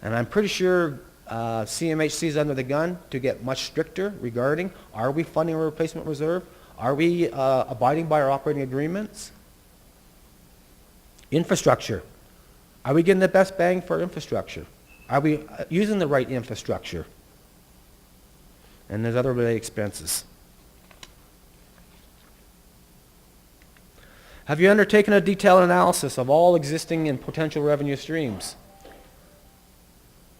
And I'm pretty sure CMHC is under the gun to get much stricter regarding, are we funding our replacement reserve? Are we abiding by our operating agreements? Infrastructure. Are we getting the best bang for infrastructure? Are we using the right infrastructure? And there's other related expenses. Have you undertaken a detailed analysis of all existing and potential revenue streams?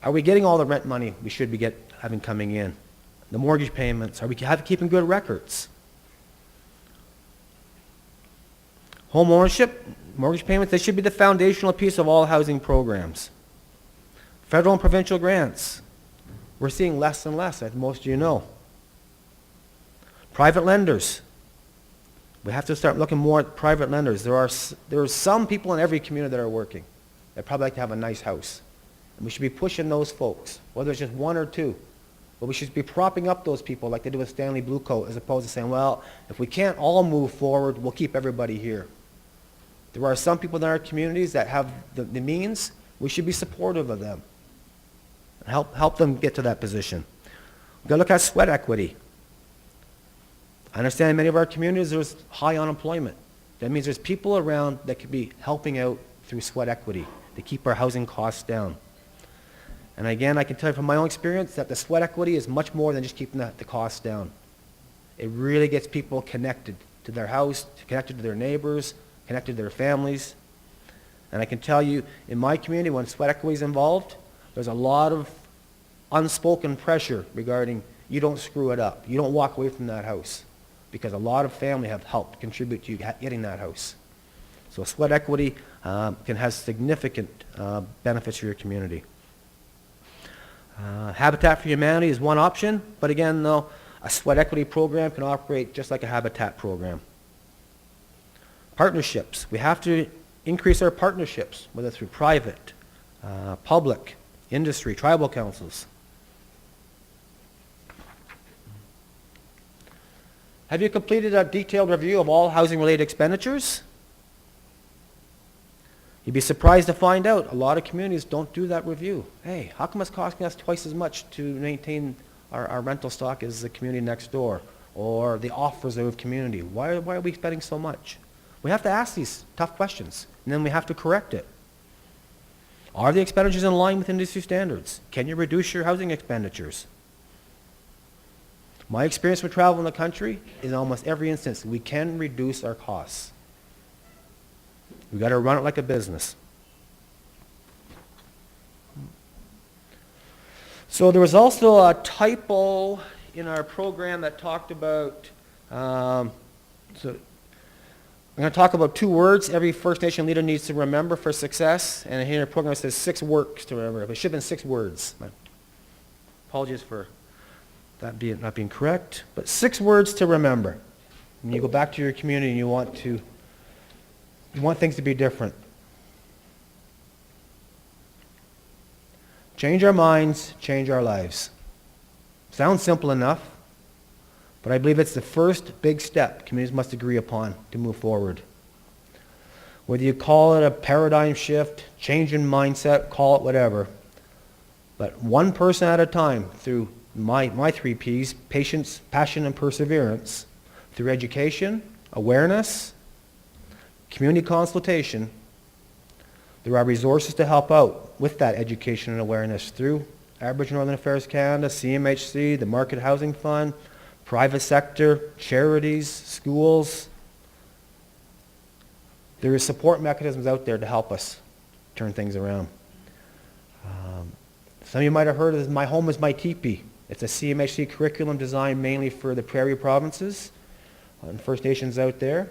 Are we getting all the rent money we should be having coming in? The mortgage payments, are we keeping good records? Homeownership, mortgage payments, they should be the foundational piece of all housing programs. Federal and provincial grants, we're seeing less and less, as most of you know. Private lenders, we have to start looking more at private lenders. There are some people in every community that are working that probably like to have a nice house. And we should be pushing those folks, whether it's just one or two. But we should be propping up those people like they do with Stanley Bluecoat, as opposed to saying, well, if we can't all move forward, we'll keep everybody here. There are some people in our communities that have the means. We should be supportive of them. Help them get to that position. We've got to look at sweat equity. I understand in many of our communities there's high unemployment. That means there's people around that could be helping out through sweat equity to keep our housing costs down. And again, I can tell you from my own experience that the sweat equity is much more than just keeping the costs down. It really gets people connected to their house, connected to their neighbors, connected to their families. And I can tell you, in my community, when sweat equity is involved, there's a lot of unspoken pressure regarding you don't screw it up. You don't walk away from that house. Because a lot of family have helped contribute to you getting that house. So sweat equity can have significant benefits for your community. Habitat for Humanity is one option, but again, though, a sweat equity program can operate just like a habitat program. Partnerships. We have to increase our partnerships, whether through private, public, industry, tribal councils. Have you completed a detailed review of all housing-related expenditures? You'd be surprised to find out a lot of communities don't do that review. Hey, how come it's costing us twice as much to maintain our rental stock as the community next door or the off-reserve community? Why are we spending so much? We have to ask these tough questions, and then we have to correct it. Are the expenditures in line with industry standards? Can you reduce your housing expenditures? My experience with travel in the country is in almost every instance we can reduce our costs. We've got to run it like a business. So there was also a typo in our program that talked about, so I'm going to talk about 2 words every First Nation leader needs to remember for success. And here in our program it says 6 works to remember. It should have been 6 words. Apologies for that not being correct. But 6 words to remember. When you go back to your community and you want things to be different. Change our minds, change our lives. Sounds simple enough, but I believe it's the first big step communities must agree upon to move forward. Whether you call it a paradigm shift, change in mindset, call it whatever, but one person at a time through my 3 Ps, patience, passion, and perseverance, through education, awareness, community consultation. There are resources to help out with that education and awareness through Aboriginal Northern Affairs Canada, CMHC, the Market Housing Fund, private sector, charities, schools. There are support mechanisms out there to help us turn things around. Some of you might have heard of My Home is My Teepee. It's a CMHC curriculum designed mainly for the prairie provinces and First Nations out there.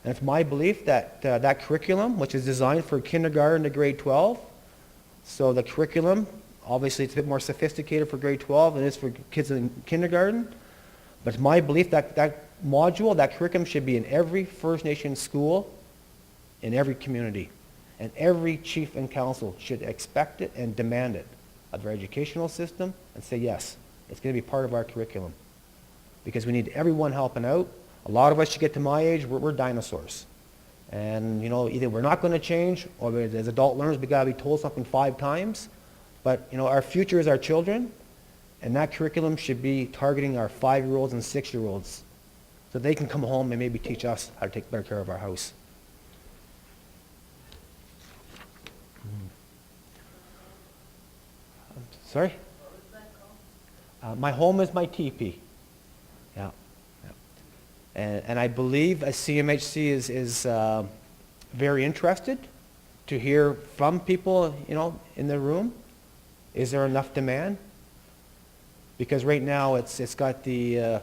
And it's my belief that that curriculum, which is designed for kindergarten to grade 12, so the curriculum, obviously it's a bit more sophisticated for grade 12 than it is for kids in kindergarten, but it's my belief that that module, that curriculum should be in every First Nation school in every community. And every chief and council should expect it and demand it of their educational system and say, yes, it's going to be part of our curriculum. Because we need everyone helping out. A lot of us, you get to my age, we're dinosaurs. And, either we're not going to change, or as adult learners, we got to be told something 5 times. But, our future is our children, and that curriculum should be targeting our 5-year-olds and 6-year-olds so they can come home and maybe teach us how to take better care of our house. Sorry? My home is my teepee. Yeah. And I believe a CMHC is very interested to hear from people, in the room. Is there enough demand? Because right now it's got the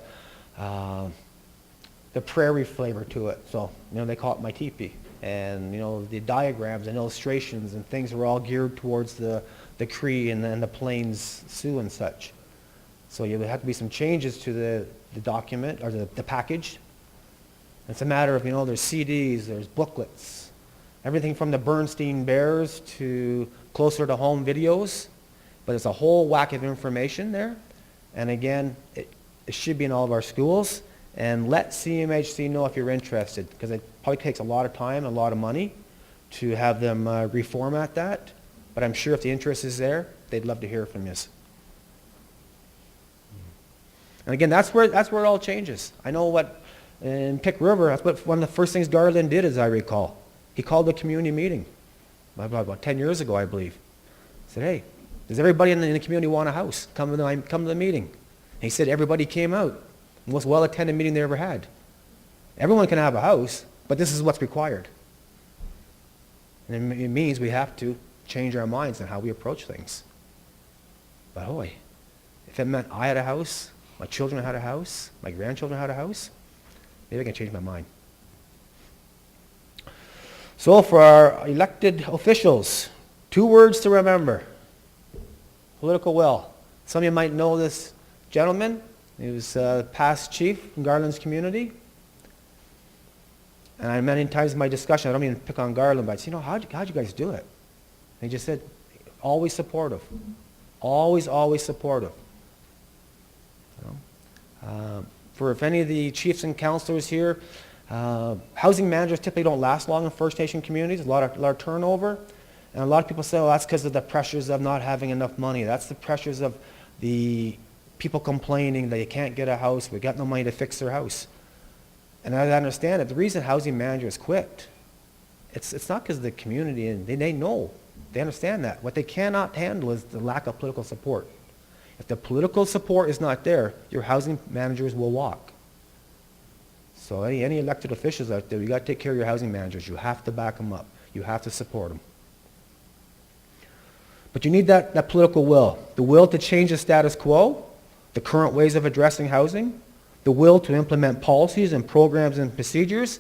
prairie flavor to it. So, they call it my teepee. And, the diagrams and illustrations and things are all geared towards the Cree and then the Plains Sioux and such. So there have to be some changes to the document or the package. It's a matter of, there's CDs, there's booklets, everything from the Bernstein Bears to closer to home videos, but it's a whole whack of information there. And again, it should be in all of our schools. And let CMHC know if you're interested, because it probably takes a lot of time, a lot of money to have them reformat that. But I'm sure if the interest is there, they'd love to hear from you. And again, that's where it all changes. I know what in Pick River, that's what one of the first things Garland did, as I recall. He called a community meeting about 10 years ago, I believe. He said, hey, does everybody in the community want a house? Come to the meeting. And he said everybody came out. The most well-attended meeting they ever had. Everyone can have a house, but this is what's required. And it means we have to change our minds on how we approach things. But boy, if it meant I had a house, my children had a house, my grandchildren had a house, maybe I can change my mind. So for our elected officials, 2 words to remember. Political will. Some of you might know this gentleman. He was past chief in Garland's community. And many times in my discussion, I don't even pick on Garland, but I said, how'd you guys do it? And he just said, always supportive. Always, always supportive. For if any of the chiefs and councillors here, housing managers typically don't last long in First Nation communities, a lot of turnover. And a lot of people say, well, that's because of the pressures of not having enough money. That's the pressures of the people complaining that you can't get a house, we got no money to fix their house. And I understand it. The reason housing managers quit, it's not because of the community, and they know, they understand that. What they cannot handle is the lack of political support. If the political support is not there, your housing managers will walk. So any elected officials out there, you got to take care of your housing managers. You have to back them up. You have to support them. But you need that political will. The will to change the status quo, the current ways of addressing housing, the will to implement policies and programs and procedures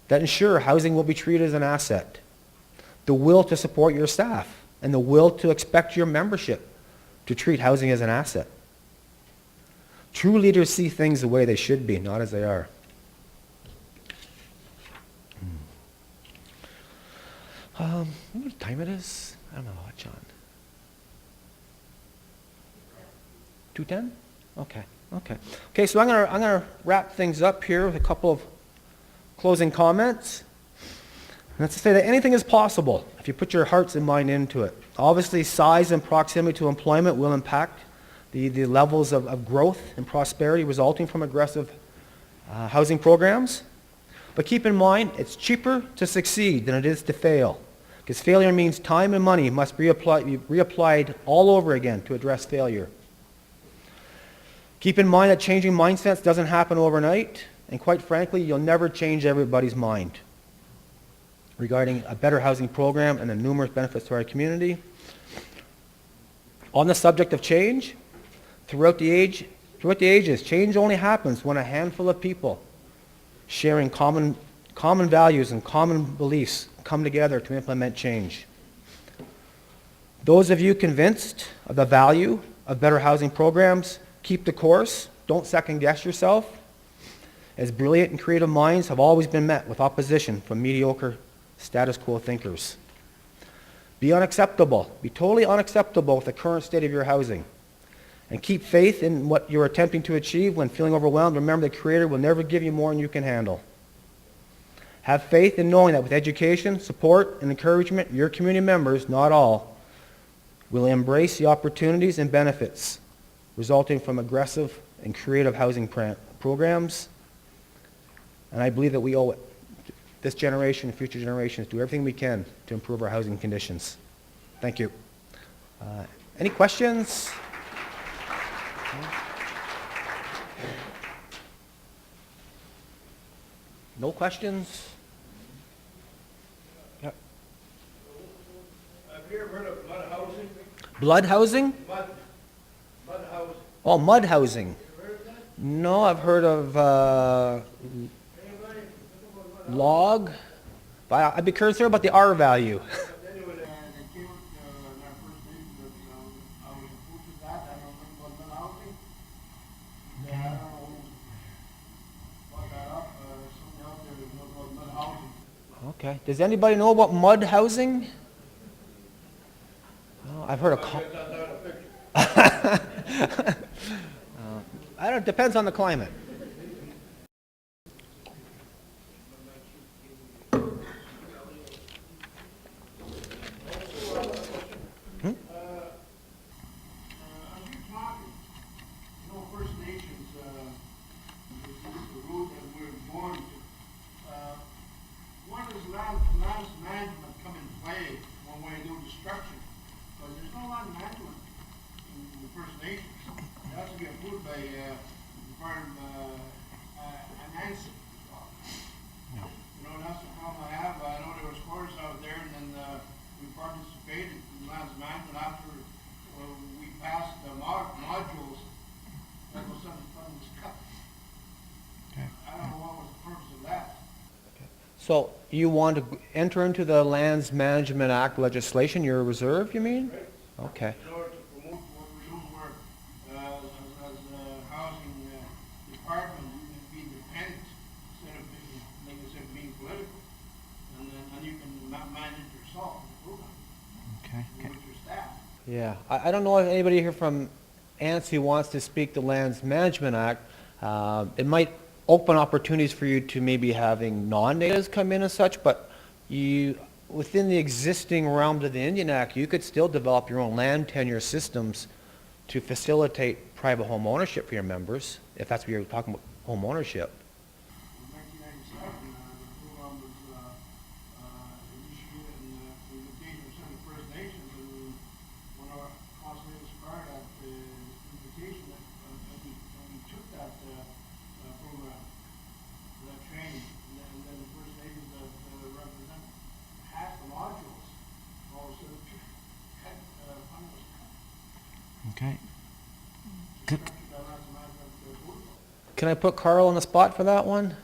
that ensure housing will be treated as an asset, the will to support your staff, and the will to expect your membership to treat housing as an asset. True leaders see things the way they should be, not as they are. What time it is? I don't know, John. 2:10? Okay, so I'm gonna wrap things up here with a couple of closing comments. And that's to say that anything is possible if you put your hearts and mind into it. Obviously, size and proximity to employment will impact the levels of growth and prosperity resulting from aggressive housing programs. But keep in mind, it's cheaper to succeed than it is to fail, because failure means time and money must be reapplied all over again to address failure. Keep in mind that changing mindsets doesn't happen overnight, and quite frankly, you'll never change everybody's mind regarding a better housing program and the numerous benefits to our community. On the subject of change, throughout the ages, change only happens when a handful of people sharing common values and common beliefs come together to implement change. Those of you convinced of the value of better housing programs, keep the course. Don't second guess yourself, as brilliant and creative minds have always been met with opposition from mediocre status quo thinkers. Be unacceptable. Be totally unacceptable with the current state of your housing. And keep faith in what you're attempting to achieve. When feeling overwhelmed, remember the Creator will never give you more than you can handle. Have faith in knowing that with education, support, and encouragement, your community members, not all, will embrace the opportunities and benefits resulting from aggressive and creative housing programs. And I believe that we owe it, this generation and future generations, do everything we can to improve our housing conditions. Thank you. Any questions? No questions? Yep. Have you ever heard of mud housing? Blood housing? Mud housing. Oh, mud housing. You ever heard of that? No, I've heard of Anybody? log. But I'd be curious about the R value. Anyway, they came up in our first meeting that I was opposed to that. I don't know about mud housing. Yeah, I don't know who brought that up. Somebody out there that knows about mud housing. Okay. Does anybody know about mud housing? Oh, I've heard of. That's not a picture. I don't. Depends on the climate. As you're talking, First Nations, this is the route that we're born to. When does land management come in play when we do destruction? Because there's no land management in the First Nations. It has to be approved by NHC. That's the problem I have. I know there was scores out there, and then we participated in land management after we passed the modules. That was something that was cut. Okay. I don't know what was the purpose of that. So you want to enter into the Lands Management Act legislation, your reserve, you mean? Right. Okay. In order to promote what we're doing, where as a housing department, you can be independent instead of being, like I said, being political. And you can manage yourself in the program. Okay. With your staff. Yeah. I don't know if anybody here from ANSI wants to speak the Lands Management Act. It might open opportunities for you to maybe having non-natives come in and such, but you, within the existing realms of the Indian Act, you could still develop your own land tenure systems to facilitate private home ownership for your members, if that's what you're talking about, home ownership. In 1997, the program was initiated and with the engagement of the First Nations, and when our consulate was part of the invitation that we took that program, that training, and then the First Nations that represent half the modules also Okay. Can I put Carl on the spot for that one?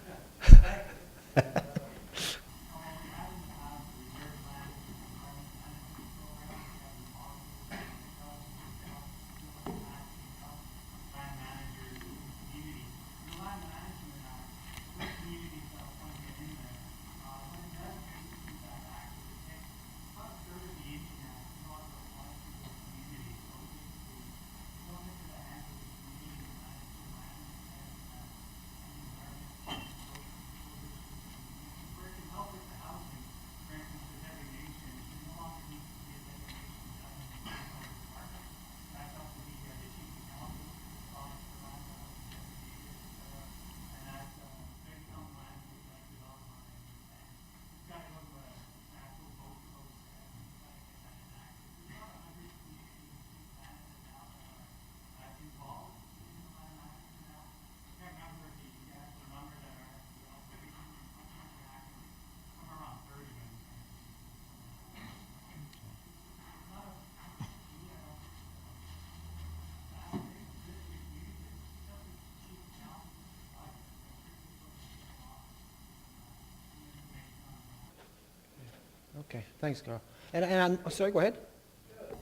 Okay, thanks, Carl. And I'm, oh, sorry, go ahead. What's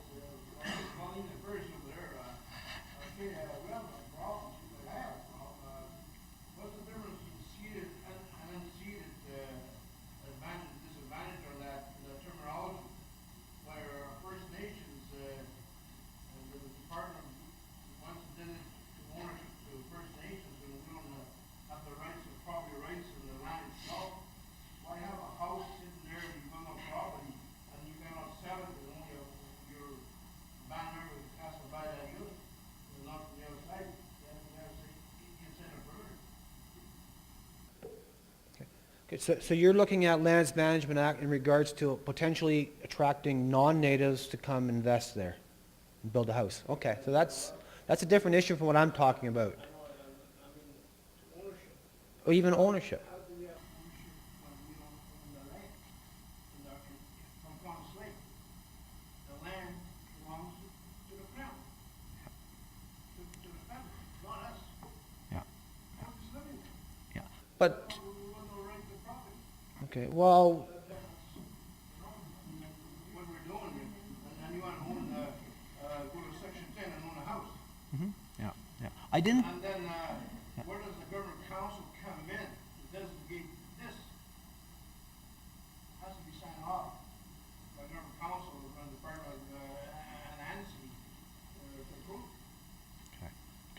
the difference between seated and unseated advantage, disadvantage on that terminology? Where First Nations, and the department wants to did it to ownership to First Nations, and we don't have the rights, the property rights in the land itself. Why have a house sitting there and you own a property and you cannot sell it, and only your band member has to buy that unit, and not from the other side? You have to say, inside a bird. Okay, so you're looking at Lands Management Act in regards to potentially attracting non-natives to come invest there and build a house. Okay, so that's a different issue from what I'm talking about. Ownership. Or even ownership. How do we have ownership when we don't own the land? From Palm Slate, the land belongs to the crown, to the family, not us. Yeah. We're just living there. Yeah. But, We want no right to property. okay, well, What we're doing here, and you want to own, go to section 10 and own a house. Yeah. Yeah. I didn't. And then, where does the government council come in to designate this? Has to be signed off by government council and the department, and NHC, to approve. Okay.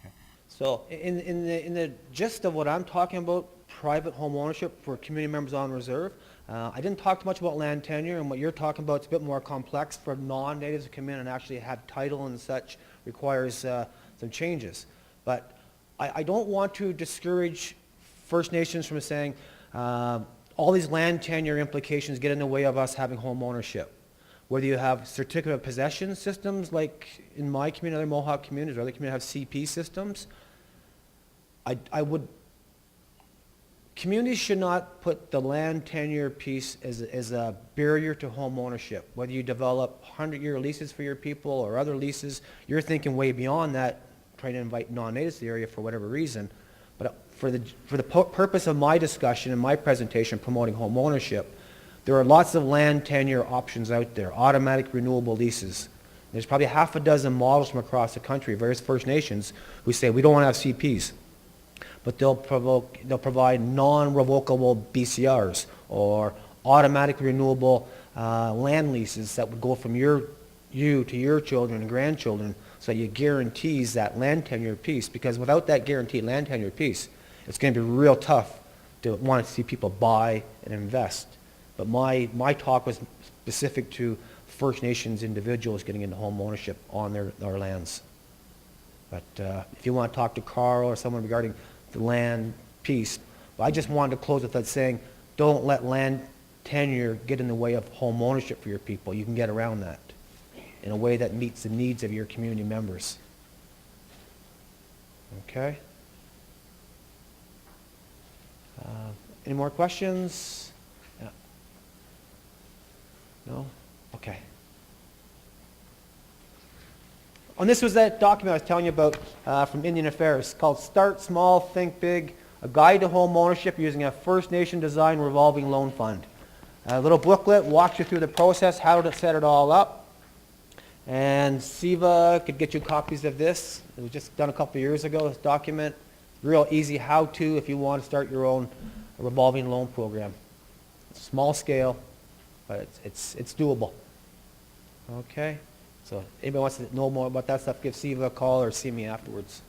Okay. so in the gist of what I'm talking about, private home ownership for community members on reserve, I didn't talk too much about land tenure, and what you're talking about is a bit more complex for non-natives to come in and actually have title and such, requires some changes. But I don't want to discourage First Nations from saying all these land tenure implications get in the way of us having home ownership. Whether you have certificate of possession systems like in my community, other Mohawk communities, or other communities have CP systems, communities should not put the land tenure piece as a barrier to home ownership. Whether you develop 100-year leases for your people or other leases, you're thinking way beyond that, trying to invite non-natives to the area for whatever reason. But for the purpose of my discussion and my presentation promoting home ownership, there are lots of land tenure options out there, automatic renewable leases. There's probably half a dozen models from across the country, various First Nations, who say we don't want to have CPs. But they'll provide non-revocable BCRs or automatic renewable land leases that would go from you to your children and grandchildren, so you guarantees that land tenure piece. Because without that guaranteed land tenure piece, it's going to be real tough to want to see people buy and invest. But my talk was specific to First Nations individuals getting into home ownership on their lands. But if you want to talk to Carl or someone regarding the land piece, but I just wanted to close with that saying, don't let land tenure get in the way of home ownership for your people. You can get around that in a way that meets the needs of your community members. Okay? Any more questions? Yeah. No? Okay. And this was that document I was telling you about from Indian Affairs called Start Small, Think Big, a guide to home ownership using a First Nation design revolving loan fund. A little booklet walks you through the process, how to set it all up. And Siva could get you copies of this. It was just done a couple of years ago, this document. Real easy how-to if you want to start your own revolving loan program. Small scale, but it's doable. Okay? So anybody wants to know more about that stuff, give Siva a call or see me afterwards.